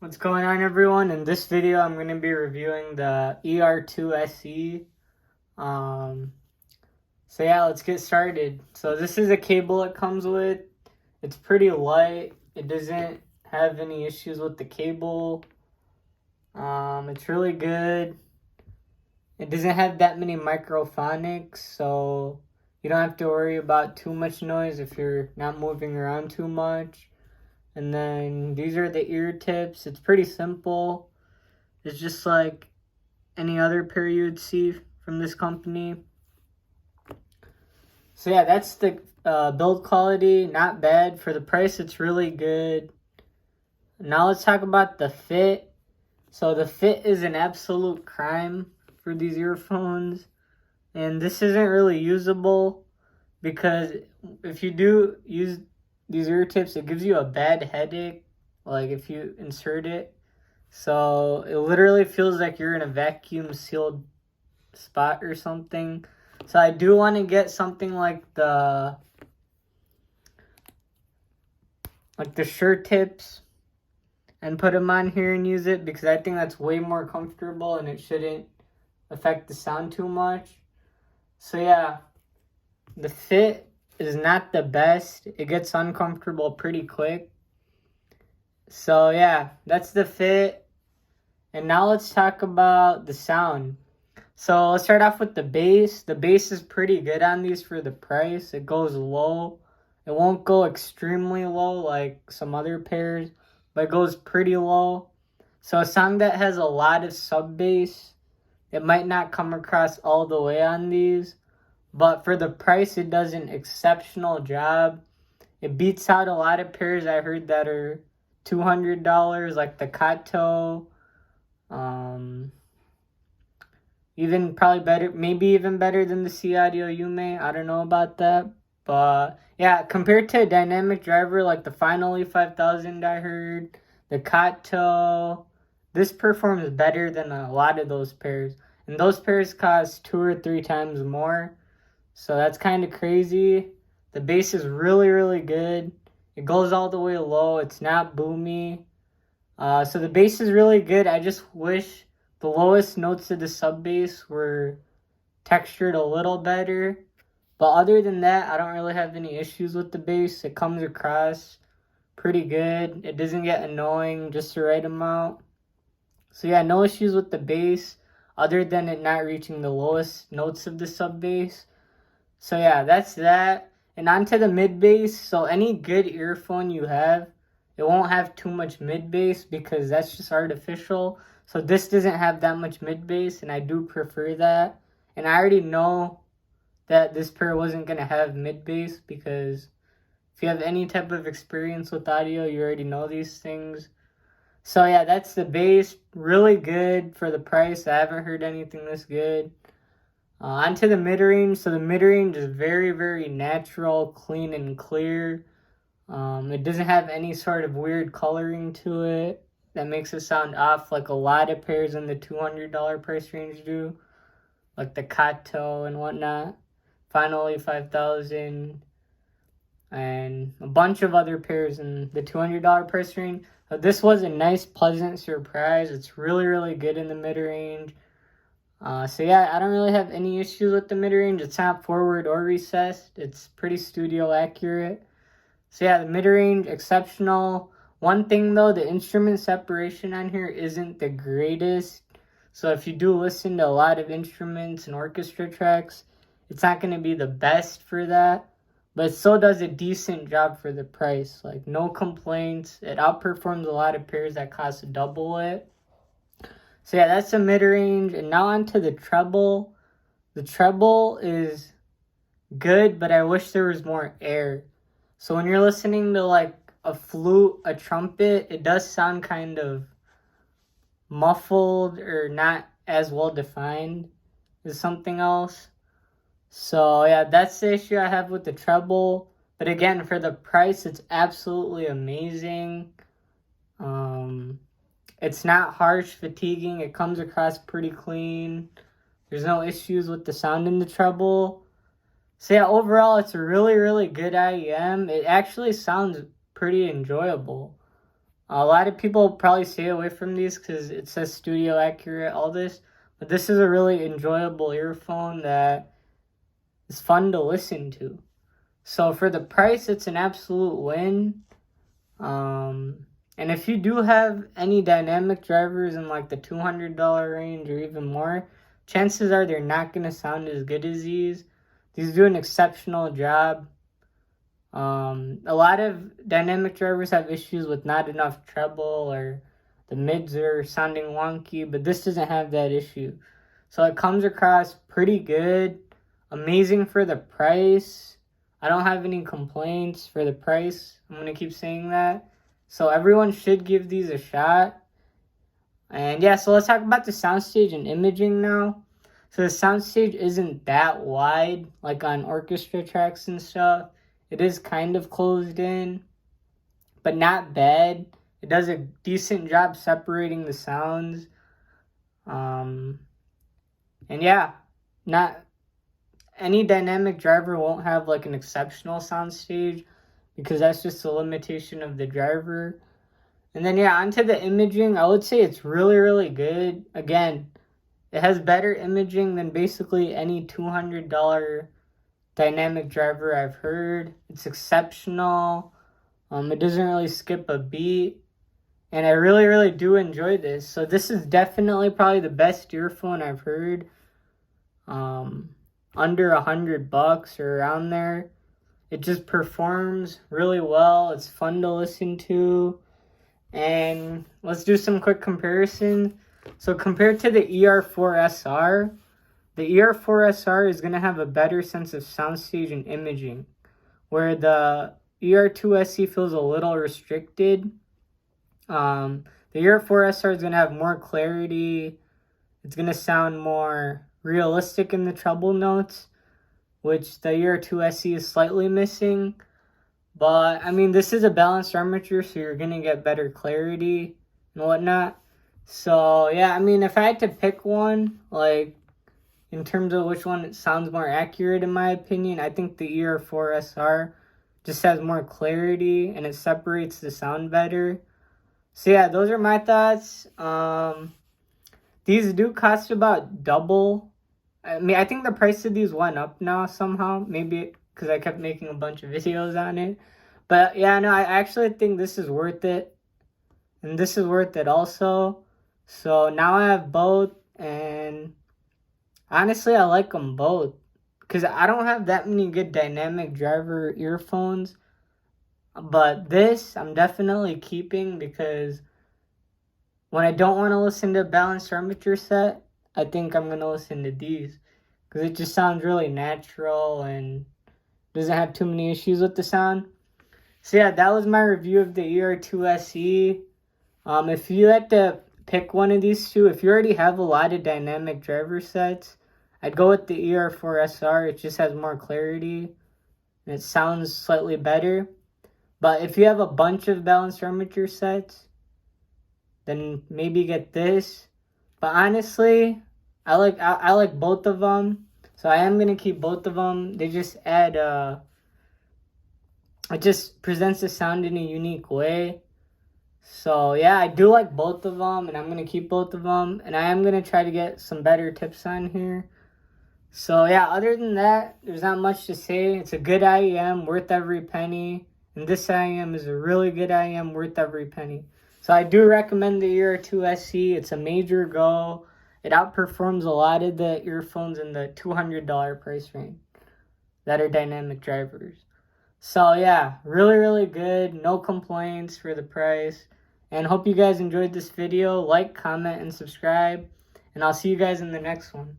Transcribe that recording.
What's going on, everyone? In this video, I'm going to be reviewing the ER2SE. So yeah, let's get started. So this is a cable it comes with. It's pretty light. It doesn't have any issues with the cable. It's really good. It doesn't have that many microphonics, so you don't have to worry about too much noise if you're not moving around too much. And then these are the ear tips. It's pretty simple. It's just like any other pair you'd see from this company. So yeah, that's the build quality. Not bad. For the price, it's really good. Now let's talk about the fit. So the fit is an absolute crime for these earphones. And this isn't really usable because if you do use these ear tips, it gives you a bad headache, like if you insert it. So it literally feels like you're in a vacuum sealed spot or something. So I do want to get something like the shirt tips and put them on here and use it, because I think that's way more comfortable and it shouldn't affect the sound too much. So yeah, the fit is not the best. It gets uncomfortable pretty quick. So yeah, that's the fit. And now let's talk about the sound. So let's start off with the bass. The bass is pretty good on these for the price. It goes low. It won't go extremely low like some other pairs, but it goes pretty low. So a song that has a lot of sub bass, it might not come across all the way on these. But for the price, it does an exceptional job. It beats out a lot of pairs I heard that are $200, like the Kato. Even probably better, maybe even better than the C Audio Yume. I don't know about that. But yeah, compared to a dynamic driver like the Final E5000 I heard, the Kato, this performs better than a lot of those pairs. And those pairs cost 2 or 3 times more. So that's kind of crazy. The bass is really, really good. It goes all the way low. It's not boomy. So the bass is really good. I just wish the lowest notes of the sub bass were textured a little better. But other than that, I don't really have any issues with the bass. It comes across pretty good. It doesn't get annoying, just the right amount. So yeah, no issues with the bass other than it not reaching the lowest notes of the sub bass. So yeah, that's that. And onto the mid bass. So any good earphone you have, it won't have too much mid bass because that's just artificial. So this doesn't have that much mid bass, and I do prefer that. And I already know that this pair wasn't going to have mid bass, because if you have any type of experience with audio, you already know these things. So yeah, that's the bass. Really good for the price. I haven't heard anything this good. Onto the mid-range. So the mid-range is very, very natural, clean, and clear. It doesn't have any sort of weird coloring to it that makes it sound off like a lot of pairs in the $200 price range do, like the Kato and whatnot, Final E5000, and a bunch of other pairs in the $200 price range. This was a nice, pleasant surprise. It's really, really good in the mid-range. So yeah, I don't really have any issues with the mid-range. It's not forward or recessed. It's pretty studio accurate. So yeah, the mid-range, exceptional. One thing though, the instrument separation on here isn't the greatest. So if you do listen to a lot of instruments and orchestra tracks, it's not going to be the best for that. But it still does a decent job for the price. Like, no complaints. It outperforms a lot of pairs that cost double it. So yeah, that's the mid-range. And now onto the treble. The treble is good, but I wish there was more air. So when you're listening to like a flute, a trumpet, it does sound kind of muffled or not as well defined as something else. So yeah, that's the issue I have with the treble. But again, for the price, it's absolutely amazing. It's not harsh, fatiguing. It comes across pretty clean. There's no issues with the sound in the treble. So yeah, overall, it's a really, really good IEM. It actually sounds pretty enjoyable. A lot of people probably stay away from these because it says studio accurate, all this. But this is a really enjoyable earphone that is fun to listen to. So for the price, it's an absolute win. And if you do have any dynamic drivers in like the $200 range or even more, chances are they're not going to sound as good as these. These do an exceptional job. A lot of dynamic drivers have issues with not enough treble or the mids are sounding wonky, but this doesn't have that issue. So it comes across pretty good, amazing for the price. I don't have any complaints for the price. I'm going to keep saying that. So everyone should give these a shot. And yeah, so let's talk about the soundstage and imaging now. So the soundstage isn't that wide, like on orchestra tracks and stuff. It is kind of closed in, but not bad. It does a decent job separating the sounds. And yeah, not any dynamic driver won't have like an exceptional soundstage because that's just a limitation of the driver. And then yeah, onto the imaging, I would say it's really, really good. Again, it has better imaging than basically any $200 dynamic driver I've heard. It's exceptional. It doesn't really skip a beat. And I really, really do enjoy this. So this is definitely probably the best earphone I've heard. Under $100 or around there. It just performs really well. It's fun to listen to. And let's do some quick comparisons. So compared to the ER4SR, the ER4SR is going to have a better sense of soundstage and imaging, where the ER2SE feels a little restricted. The ER4SR is going to have more clarity. It's going to sound more realistic in the treble notes, which the ER2SE is slightly missing. But, I mean, this is a balanced armature, so you're going to get better clarity and whatnot. So, yeah, I mean, if I had to pick one, like, in terms of which one it sounds more accurate, in my opinion, I think the ER4SR just has more clarity and it separates the sound better. So, yeah, those are my thoughts. These do cost about double. I mean, I think the price of these went up now somehow. Maybe because I kept making a bunch of videos on it. But yeah, no, I actually think this is worth it. And this is worth it also. So now I have both. And honestly, I like them both. Because I don't have that many good dynamic driver earphones. But this, I'm definitely keeping because when I don't want to listen to a balanced armature set, I think I'm going to listen to these. Because it just sounds really natural and doesn't have too many issues with the sound. So yeah, that was my review of the ER2SE. If you had to pick one of these two, if you already have a lot of dynamic driver sets, I'd go with the ER4SR. It just has more clarity and it sounds slightly better. But if you have a bunch of balanced armature sets, then maybe get this. But honestly, I like both of them. So I am going to keep both of them. They just add, it just presents the sound in a unique way. So yeah, I do like both of them and I'm going to keep both of them. And I am going to try to get some better tips on here. So yeah, other than that, there's not much to say. It's a good IEM, worth every penny. And this IEM is a really good IEM, worth every penny. So I do recommend the ER2SE. It's a major go. It outperforms a lot of the earphones in the $200 price range that are dynamic drivers. So yeah, really, really good. No complaints for the price. And hope you guys enjoyed this video. Like, comment, and subscribe. And I'll see you guys in the next one.